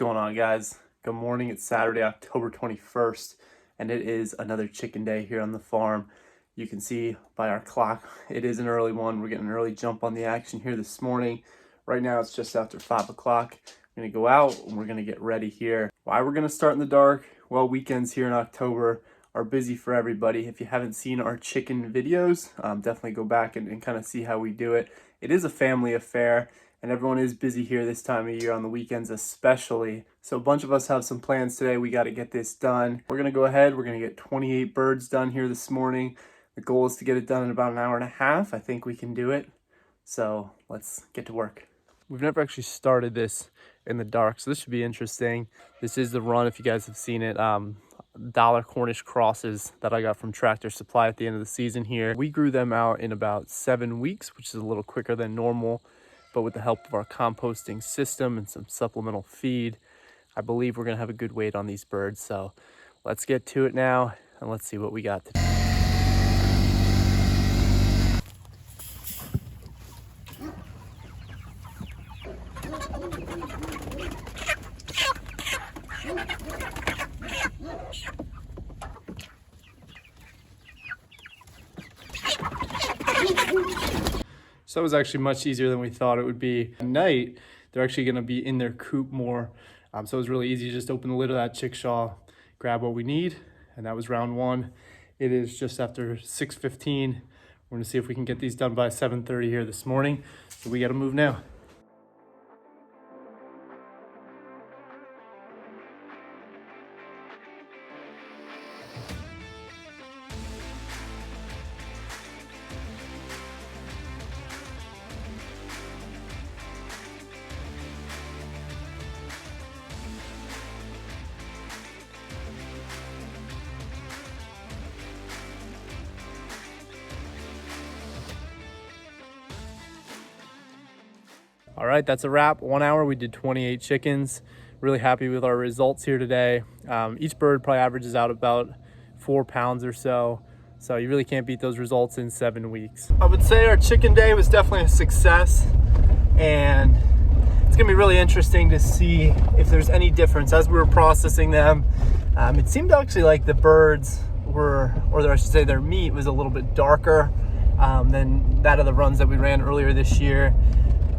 going on, guys? Good morning. It's Saturday, October 21st, and it is another chicken day here on the farm. You can see by our clock, it is an early one. We're getting an early jump on the action here this morning. Right now, it's just after 5 o'clock. We're going to go out and we're going to get ready here. Why we're going to start in the dark? Well, weekends here in October are busy for everybody. If you haven't seen our chicken videos, definitely go back and kind of see how we do it. It is a family affair, and everyone is busy here this time of year, on the weekends especially. So a bunch of us have some plans today. We got to get this done. We're going to go ahead. We're going to get 28 birds done here this morning. The goal is to get it done in about an hour and a half. I think we can do it. So let's get to work. We've never actually started this in the dark, so this should be interesting. This is the run, if you guys have seen it. Dollar Cornish crosses that I got from Tractor Supply at the end of the season here. We grew them out in about 7 weeks, which is a little quicker than normal. But with the help of our composting system and some supplemental feed, I believe we're going to have a good weight on these birds. So let's get to it now and let's see what we got today. So it was actually much easier than we thought it would be. At night, they're actually going to be in their coop more. So it was really easy to just open the lid of that chickshaw, grab what we need, and that was round one. It is just after 6:15. We're going to see if we can get these done by 7:30 here this morning. So we got to move now. All right, that's a wrap. 1 hour, we did 28 chickens. Really happy with our results here today. Each bird probably averages out about 4 pounds or so. So you really can't beat those results in 7 weeks. I would say our chicken day was definitely a success, and it's gonna be really interesting to see if there's any difference as we were processing them. It seemed actually like the birds were, or I should say their meat was a little bit darker than that of the runs that we ran earlier this year.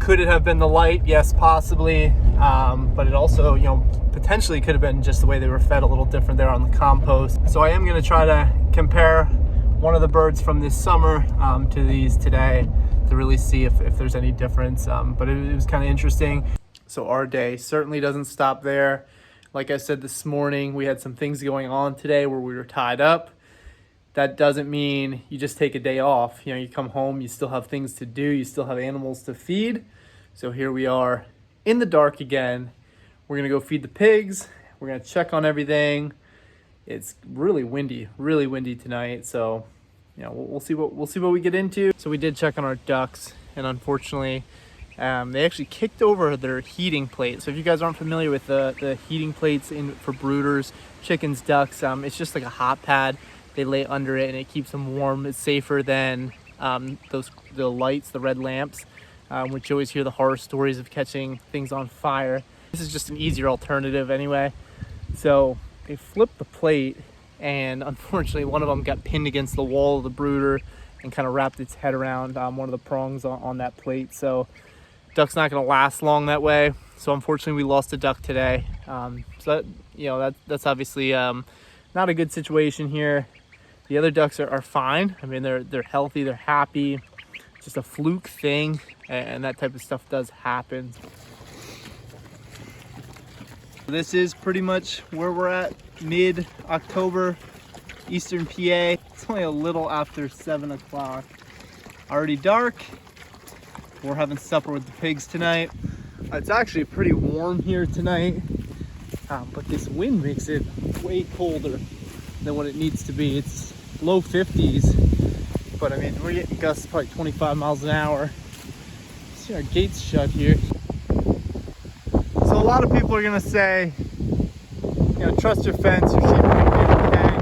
Could it have been the light? Yes, possibly. But it also, potentially could have been just the way they were fed a little different there on the compost. So I am going to try to compare one of the birds from this summer to these today to really see if there's any difference. But it was kind of interesting. So our day certainly doesn't stop there. Like I said this morning, we had some things going on today where we were tied up. That doesn't mean you just take a day off. You come home, you still have things to do, you still have animals to feed. So here we are in the dark again. We're gonna go feed the pigs. We're gonna check on everything. It's really windy tonight. So, we'll see what we get into. So we did check on our ducks, and unfortunately, they actually kicked over their heating plate. So if you guys aren't familiar with the heating plates for brooders, chickens, ducks, it's just like a hot pad. They lay under it and it keeps them warm. It's safer than the lights, the red lamps, which you always hear the horror stories of catching things on fire. This is just an easier alternative anyway. So they flipped the plate, and unfortunately one of them got pinned against the wall of the brooder and kind of wrapped its head around one of the prongs on that plate. So duck's not going to last long that way. So unfortunately we lost a duck today. So that's obviously not a good situation here. The other ducks are fine. I mean, they're healthy, they're happy. It's just a fluke thing, and that type of stuff does happen. This is pretty much where we're at, mid-October, Eastern PA. It's only a little after 7 o'clock. Already dark. We're having supper with the pigs tonight. It's actually pretty warm here tonight, but this wind makes it way colder than what it needs to be. It's low 50s, but I mean, we're getting gusts probably 25 miles an hour. See our gates shut here. So a lot of people are gonna say, trust your fence, your sheep are gonna be okay.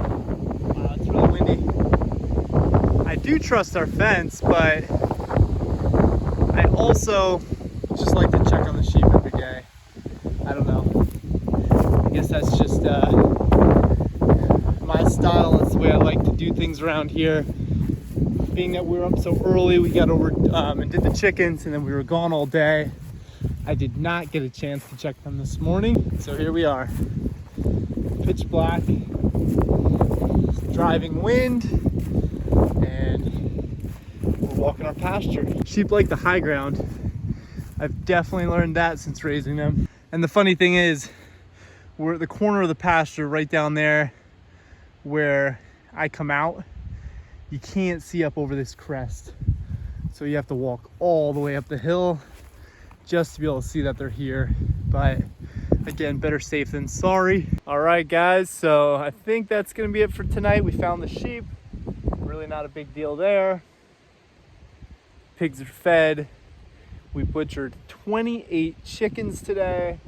Wow, it's really windy. I do trust our fence, but I also just like to check on the sheep every day. I don't know. things around here. Being that we were up so early, we got over and did the chickens, and then we were gone all day. I did not get a chance to check them this morning, so here we are. Pitch black, driving wind, and we're walking our pasture. Sheep like the high ground. I've definitely learned that since raising them. And the funny thing is, we're at the corner of the pasture right down there where I come out. You can't see up over this crest. So you have to walk all the way up the hill just to be able to see that they're here. But again, better safe than sorry. All right, guys, so I think that's gonna be it for tonight. We found the sheep, really not a big deal there. Pigs are fed. We butchered 28 chickens today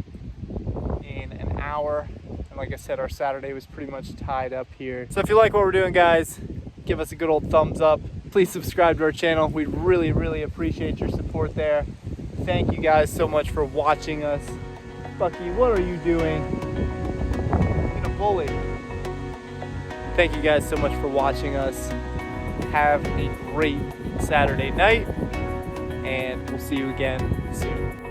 in an hour. And like I said, our Saturday was pretty much tied up here. So if you like what we're doing, guys, give us a good old thumbs up. Please subscribe to our channel. We'd really, really appreciate your support there. Thank you guys so much for watching us. Bucky, what are you doing? You're a bully. Thank you guys so much for watching us. Have a great Saturday night, and we'll see you again soon.